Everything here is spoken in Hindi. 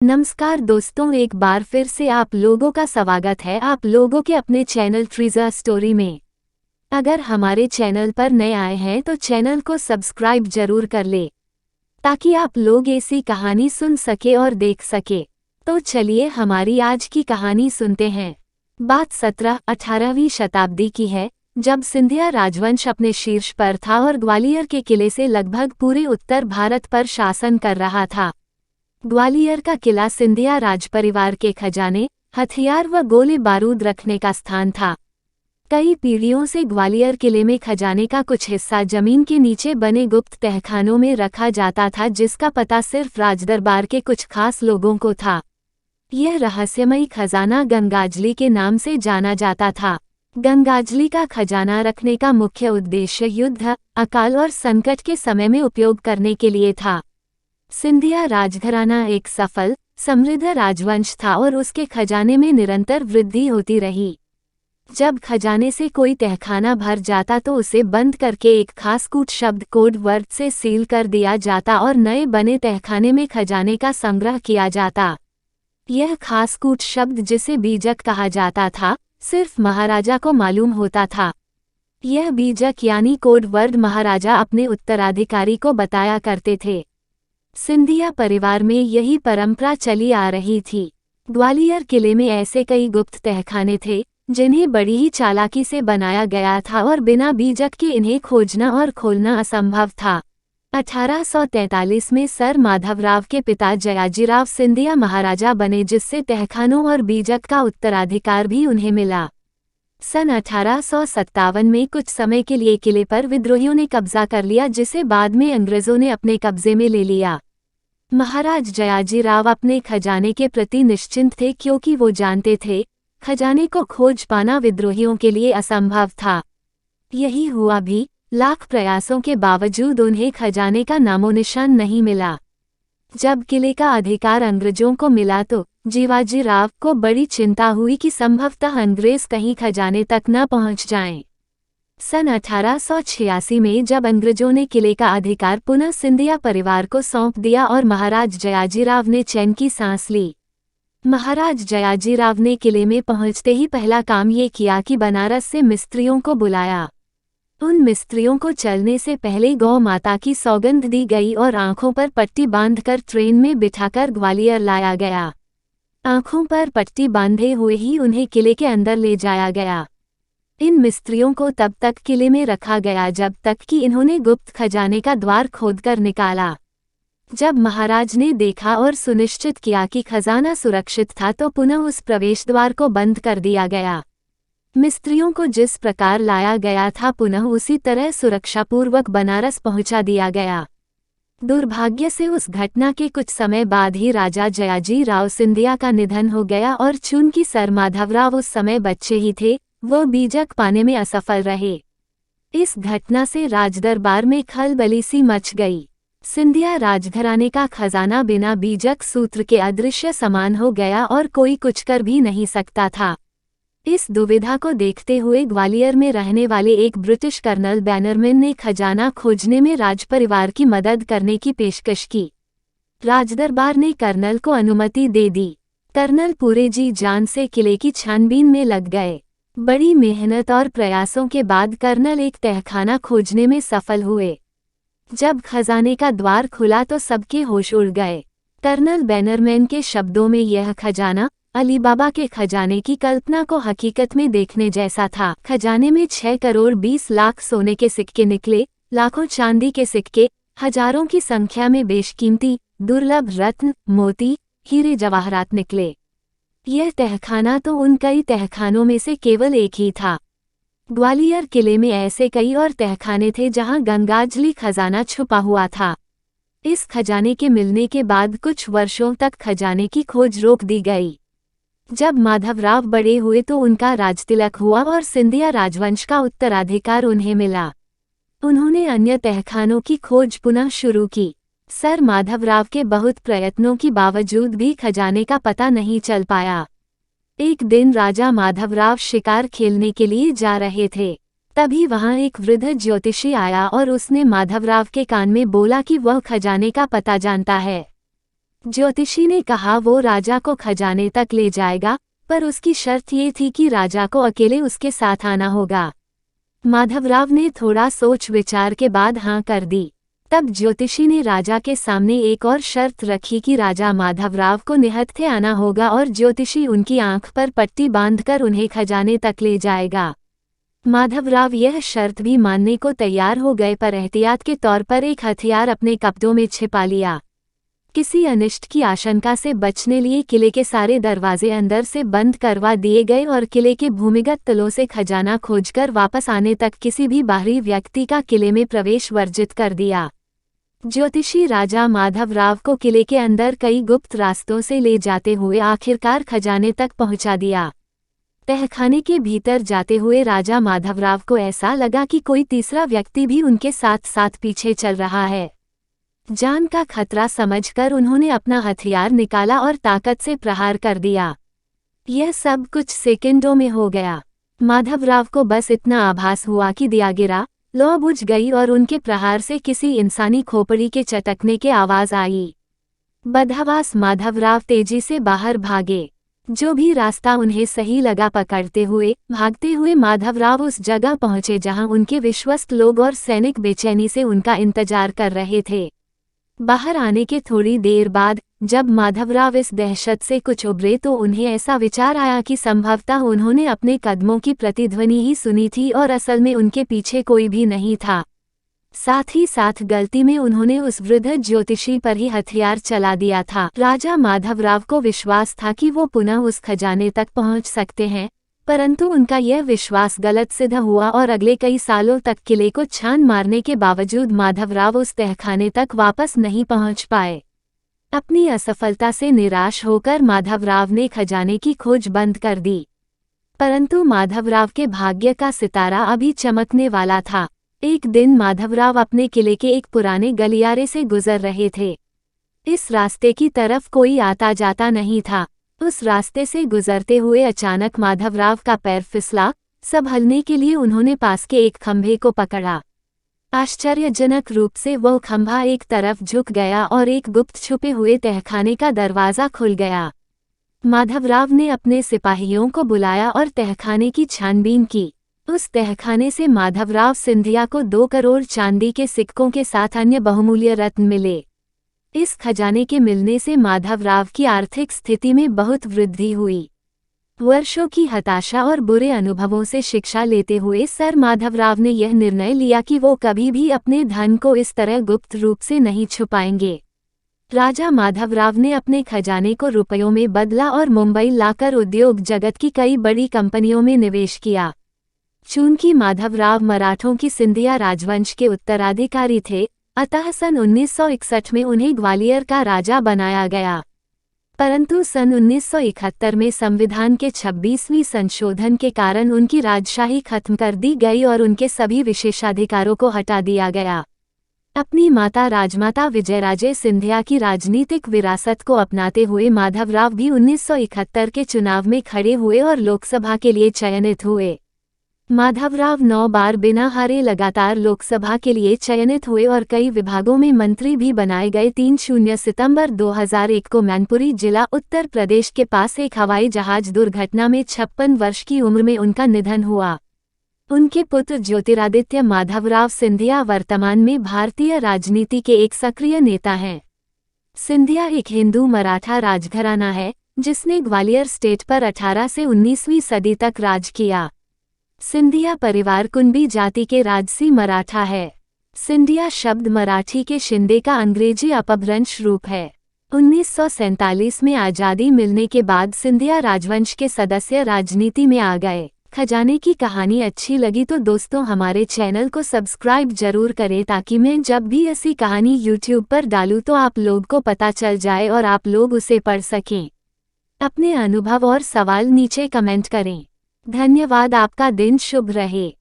नमस्कार दोस्तों, एक बार फिर से आप लोगों का स्वागत है आप लोगों के अपने चैनल ट्रेजर स्टोरी में। अगर हमारे चैनल पर नए आए हैं तो चैनल को सब्सक्राइब जरूर कर ले ताकि आप लोग ऐसी कहानी सुन सके और देख सके। तो चलिए हमारी आज की कहानी सुनते हैं। बात 17-18वीं शताब्दी की है, जब सिंधिया राजवंश अपने शीर्ष पर था और ग्वालियर के किले से लगभग पूरे उत्तर भारत पर शासन कर रहा था। ग्वालियर का किला सिंधिया राजपरिवार के खजाने, हथियार व गोले बारूद रखने का स्थान था। कई पीढ़ियों से ग्वालियर किले में खजाने का कुछ हिस्सा जमीन के नीचे बने गुप्त तहखानों में रखा जाता था, जिसका पता सिर्फ राजदरबार के कुछ खास लोगों को था। यह रहस्यमयी खजाना गंगाजली के नाम से जाना जाता था। गंगाजली का खजाना रखने का मुख्य उद्देश्य युद्ध, अकाल और संकट के समय में उपयोग करने के लिए था। सिंधिया राजघराना एक सफल, समृद्ध राजवंश था और उसके खजाने में निरंतर वृद्धि होती रही। जब खजाने से कोई तहखाना भर जाता तो उसे बंद करके एक खास कूट शब्द कोड वर्ड से सील कर दिया जाता और नए बने तहखाने में खजाने का संग्रह किया जाता। यह खास कूट शब्द, जिसे बीजक कहा जाता था, सिर्फ महाराजा को मालूम होता था। यह बीजक यानी कोड वर्ड महाराजा अपने उत्तराधिकारी को बताया करते थे। सिंधिया परिवार में यही परंपरा चली आ रही थी। ग्वालियर किले में ऐसे कई गुप्त तहखाने थे जिन्हें बड़ी ही चालाकी से बनाया गया था और बिना बीजक के इन्हें खोजना और खोलना असंभव था। 1843 में सर माधवराव के पिता जयाजीराव सिंधिया महाराजा बने, जिससे तहखानों और बीजक का उत्तराधिकार भी उन्हें मिला। सन 1857 में कुछ समय के लिए किले पर विद्रोहियों ने कब्जा कर लिया, जिसे बाद में अंग्रेजों ने अपने कब्जे में ले लिया। महाराज जयाजीराव अपने खजाने के प्रति निश्चिंत थे, क्योंकि वो जानते थे खजाने को खोज पाना विद्रोहियों के लिए असंभव था। यही हुआ भी, लाख प्रयासों के बावजूद उन्हें खजाने का नामोनिशान नहीं मिला। जब किले का अधिकार अंग्रेजों को मिला तो जीवाजीराव को बड़ी चिंता हुई कि संभवतः अंग्रेज कहीं खजाने तक न पहुंच जाएं। सन 1886 में जब अंग्रेजों ने किले का अधिकार पुनः सिंधिया परिवार को सौंप दिया और महाराज जयाजीराव ने चैन की सांस ली। महाराज जयाजीराव ने किले में पहुंचते ही पहला काम ये किया कि बनारस से मिस्त्रियों को बुलाया। उन मिस्त्रियों को चलने से पहले गौ माता की सौगंध दी गई और आंखों पर पट्टी बांधकर ट्रेन में बिठाकर ग्वालियर लाया गया। आंखों पर पट्टी बांधे हुए ही उन्हें किले के अंदर ले जाया गया। इन मिस्त्रियों को तब तक किले में रखा गया जब तक कि इन्होंने गुप्त खजाने का द्वार खोदकर निकाला। जब महाराज ने देखा और सुनिश्चित किया कि खजाना सुरक्षित था तो पुनः उस प्रवेश द्वार को बंद कर दिया गया। मिस्त्रियों को जिस प्रकार लाया गया था पुनः उसी तरह सुरक्षापूर्वक बनारस पहुंचा दिया गया। दुर्भाग्य से उस घटना के कुछ समय बाद ही राजा जयाजीराव सिंधिया का निधन हो गया और चूंकि सर माधवराव उस समय बच्चे ही थे, वो बीजक पाने में असफल रहे। इस घटना से राजदरबार में खलबली सी मच गई। सिंधिया राजघराने का खजाना बिना बीजक सूत्र के अदृश्य समान हो गया और कोई कुछ कर भी नहीं सकता था। इस दुविधा को देखते हुए ग्वालियर में रहने वाले एक ब्रिटिश कर्नल बैनरमैन ने खजाना खोजने में राजपरिवार की मदद करने की पेशकश की। राजदरबार ने कर्नल को अनुमति दे दी। कर्नल पूरे जी जान से किले की छानबीन में लग गए। बड़ी मेहनत और प्रयासों के बाद कर्नल एक तहखाना खोजने में सफल हुए। जब खजाने का द्वार खुला तो सबके होश उड़ गए। कर्नल बैनरमैन के शब्दों में यह खजाना अली बाबा के खजाने की कल्पना को हकीकत में देखने जैसा था। खजाने में 6 करोड़ 20 लाख सोने के सिक्के निकले, लाखों चांदी के सिक्के, हजारों की संख्या में बेशकीमती दुर्लभ रत्न, मोती, हीरे जवाहरात निकले। यह तहखाना तो उन कई तहखानों में से केवल एक ही था। ग्वालियर किले में ऐसे कई और तहखाने थे जहां गंगाजली खजाना छुपा हुआ था। इस खजाने के मिलने के बाद कुछ वर्षों तक खजाने की खोज रोक दी गई। जब माधवराव बड़े हुए तो उनका राजतिलक हुआ और सिंधिया राजवंश का उत्तराधिकार उन्हें मिला। उन्होंने अन्य तहखानों की खोज पुनः शुरू की। सर माधवराव के बहुत प्रयत्नों के बावजूद भी खजाने का पता नहीं चल पाया। एक दिन राजा माधवराव शिकार खेलने के लिए जा रहे थे। तभी वहां एक वृद्ध ज्योतिषी आया और उसने माधवराव के कान में बोला कि वह खजाने का पता जानता है। ज्योतिषी ने कहा वो राजा को खजाने तक ले जाएगा, पर उसकी शर्त ये थी कि राजा को अकेले उसके साथ आना होगा। माधवराव ने थोड़ा सोच विचार के बाद हाँ कर दी। तब ज्योतिषी ने राजा के सामने एक और शर्त रखी कि राजा माधवराव को निहत्थे आना होगा और ज्योतिषी उनकी आंख पर पट्टी बांधकर उन्हें खजाने तक ले जाएगा। माधवराव यह शर्त भी मानने को तैयार हो गए, पर एहतियात के तौर पर एक हथियार अपने कपड़ों में छिपा लिया। किसी अनिष्ट की आशंका से बचने लिए किले के सारे दरवाजे अंदर से बंद करवा दिए गए और किले के भूमिगत तलों से खजाना खोजकर वापस आने तक किसी भी बाहरी व्यक्ति का किले में प्रवेश वर्जित कर दिया। ज्योतिषी राजा माधवराव को किले के अंदर कई गुप्त रास्तों से ले जाते हुए आखिरकार खजाने तक पहुंचा दिया। तहखाने के भीतर जाते हुए राजा माधवराव को ऐसा लगा कि कोई तीसरा व्यक्ति भी उनके साथ साथ पीछे चल रहा है। जान का खतरा समझकर उन्होंने अपना हथियार निकाला और ताकत से प्रहार कर दिया। यह सब कुछ सेकंडों में हो गया। माधवराव को बस इतना आभास हुआ कि दिया गिरा, लौ बुझ गई और उनके प्रहार से किसी इंसानी खोपड़ी के चटकने की आवाज आई। बदहवास माधवराव तेजी से बाहर भागे। जो भी रास्ता उन्हें सही लगा पकड़ते हुए भागते हुए माधवराव उस जगह पहुंचे जहां उनके विश्वस्त लोग और सैनिक बेचैनी से उनका इंतजार कर रहे थे। बाहर आने के थोड़ी देर बाद जब माधवराव इस दहशत से कुछ उभरे तो उन्हें ऐसा विचार आया कि संभवतः उन्होंने अपने कदमों की प्रतिध्वनि ही सुनी थी और असल में उनके पीछे कोई भी नहीं था। साथ ही साथ गलती में उन्होंने उस वृद्ध ज्योतिषी पर ही हथियार चला दिया था। राजा माधवराव को विश्वास था कि वो पुनः उस खजाने तक पहुंच सकते हैं, परंतु उनका यह विश्वास गलत सिद्ध हुआ और अगले कई सालों तक किले को छान मारने के बावजूद माधवराव उस तहखाने तक वापस नहीं पहुंच पाए। अपनी असफलता से निराश होकर माधवराव ने खजाने की खोज बंद कर दी। परंतु माधवराव के भाग्य का सितारा अभी चमकने वाला था। एक दिन माधवराव अपने किले के एक पुराने गलियारे से गुजर रहे थे। इस रास्ते की तरफ कोई आता जाता नहीं था। उस रास्ते से गुजरते हुए अचानक माधवराव का पैर फिसला। संभलने के लिए उन्होंने पास के एक खंभे को पकड़ा। आश्चर्यजनक रूप से वह खंभा एक तरफ झुक गया और एक गुप्त छुपे हुए तहखाने का दरवाज़ा खुल गया। माधवराव ने अपने सिपाहियों को बुलाया और तहखाने की छानबीन की। उस तहखाने से माधवराव सिंधिया को 2 करोड़ चांदी के सिक्कों के साथ अन्य बहुमूल्य रत्न मिले। इस खजाने के मिलने से माधवराव की आर्थिक स्थिति में बहुत वृद्धि हुई। वर्षों की हताशा और बुरे अनुभवों से शिक्षा लेते हुए सर माधवराव ने यह निर्णय लिया कि वो कभी भी अपने धन को इस तरह गुप्त रूप से नहीं छुपाएंगे। राजा माधवराव ने अपने खजाने को रुपयों में बदला और मुंबई लाकर उद्योग जगत की कई बड़ी कंपनियों में निवेश किया। चूंकि माधवराव मराठों की सिंधिया राजवंश के उत्तराधिकारी थे, अतः सन 1961 में उन्हें ग्वालियर का राजा बनाया गया। परंतु सन 1971 में संविधान के 26वें संशोधन के कारण उनकी राजशाही खत्म कर दी गई और उनके सभी विशेषाधिकारों को हटा दिया गया। अपनी माता राजमाता विजयराजे सिंधिया की राजनीतिक विरासत को अपनाते हुए माधवराव भी 1971 के चुनाव में खड़े हुए और लोकसभा के लिए चयनित हुए। माधवराव 9 बार बिना हारे लगातार लोकसभा के लिए चयनित हुए और कई विभागों में मंत्री भी बनाए गए। 30 सितंबर 2001 को मैनपुरी जिला उत्तर प्रदेश के पास एक हवाई जहाज दुर्घटना में 56 वर्ष की उम्र में उनका निधन हुआ। उनके पुत्र ज्योतिरादित्य माधवराव सिंधिया वर्तमान में भारतीय राजनीति के एक सक्रिय नेता हैं। सिंधिया एक हिंदू मराठा राजघराना है जिसने ग्वालियर स्टेट पर 18 से 19वीं सदी तक राज किया। सिंधिया परिवार कुंबी जाति के राजसी मराठा है। सिंधिया शब्द मराठी के शिंदे का अंग्रेजी अपभ्रंश रूप है। 1947 में आज़ादी मिलने के बाद सिंधिया राजवंश के सदस्य राजनीति में आ गए। खजाने की कहानी अच्छी लगी तो दोस्तों हमारे चैनल को सब्सक्राइब जरूर करें ताकि मैं जब भी ऐसी कहानी यूट्यूब पर डालूं तो आप लोग को पता चल जाए और आप लोग उसे पढ़ सकें। अपने अनुभव और सवाल नीचे कमेंट करें। धन्यवाद। आपका दिन शुभ रहे।